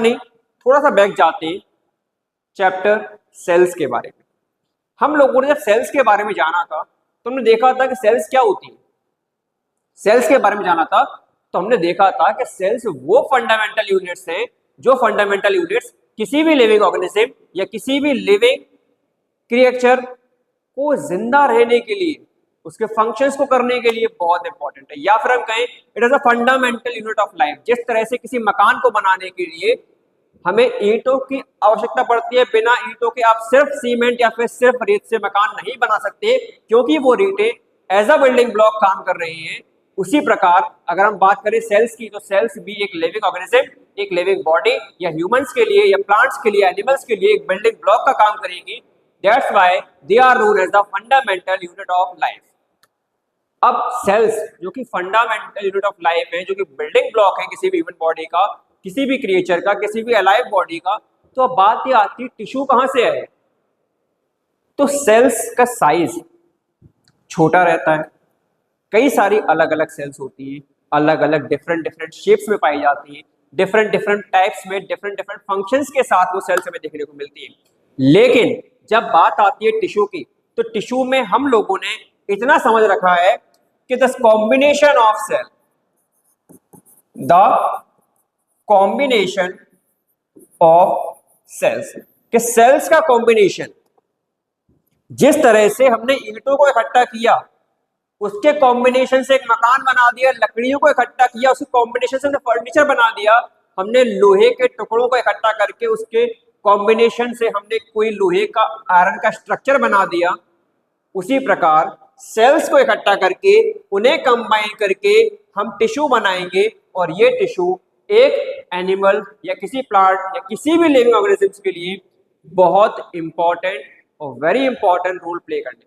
नहीं, थोड़ा सा बैक जाते हैं चैप्टर सेल्स के बारे में। हम लोगों ने जब सेल्स के बारे में जाना था तो हमने देखा था कि सेल्स क्या होती है। सेल्स के बारे में जाना था तो हमने देखा था कि सेल्स वो फंडामेंटल यूनिट्स हैं जो फंडामेंटल यूनिट्स किसी भी लिविंग ऑर्गेनिज्म या किसी भी लिविंग क्रिएचर को जिंदा रहने के लिए, उसके फंक्शंस को करने के लिए बहुत इंपॉर्टेंट है। या फिर हम कहें it is a fundamental unit of life. जिस तरह से किसी मकान को बनाने के लिए हमें ईंटों की आवश्यकता पड़ती है, बिना ईंटों के आप सिर्फ सीमेंट या फिर सिर्फ रेत से मकान नहीं बना सकते, क्योंकि वो ईंटें एज अ बिल्डिंग ब्लॉक काम कर रही हैं। उसी प्रकार अगर हम बात करें सेल्स की, तो सेल्स भी एक लिविंग ऑर्गेनिज्म, एक लिविंग बॉडी या ह्यूमंस के लिए या प्लांट्स के लिए, एनिमल्स के लिए एक बिल्डिंग ब्लॉक का काम करेगी। That's why they are known as the fundamental unit of life. अब सेल्स जो कि फंडामेंटल यूनिट ऑफ लाइफ है, जो कि बिल्डिंग ब्लॉक है किसी भी ह्यूमन बॉडी का, किसी भी क्रिएचर का, किसी भी अलाइव बॉडी का, तो अब बात ये आती है टिश्यू कहां से है। तो सेल्स का साइज छोटा रहता है, कई सारी अलग अलग सेल्स होती हैं, अलग अलग डिफरेंट डिफरेंट शेप्स में पाई जाती हैं, डिफरेंट डिफरेंट टाइप्स में, डिफरेंट डिफरेंट फंक्शंस के साथ वो सेल्स हमें देखने को मिलती है। लेकिन जब बात आती है टिश्यू की, तो टिश्यू में हम लोगों ने इतना समझ रखा है कि the combination of cell, the combination of cells, कि सेल्स का कॉम्बिनेशन, जिस तरह से हमने ईंटों को इकट्ठा किया, उसके कॉम्बिनेशन से एक मकान बना दिया, लकड़ियों को इकट्ठा किया, उसके कॉम्बिनेशन से हमने फर्नीचर बना दिया, हमने लोहे के टुकड़ों को इकट्ठा करके उसके कॉम्बिनेशन से हमने कोई लोहे का, आयरन का स्ट्रक्चर बना दिया। उसी प्रकार सेल्स को इकट्ठा करके उन्हें कंबाइन करके हम टिश्यू बनाएंगे, और ये टिश्यू एक एनिमल या किसी प्लांट या किसी भी लिविंग ऑर्गेनिज्म के लिए बहुत इंपॉर्टेंट और वेरी इंपॉर्टेंट रोल प्ले करने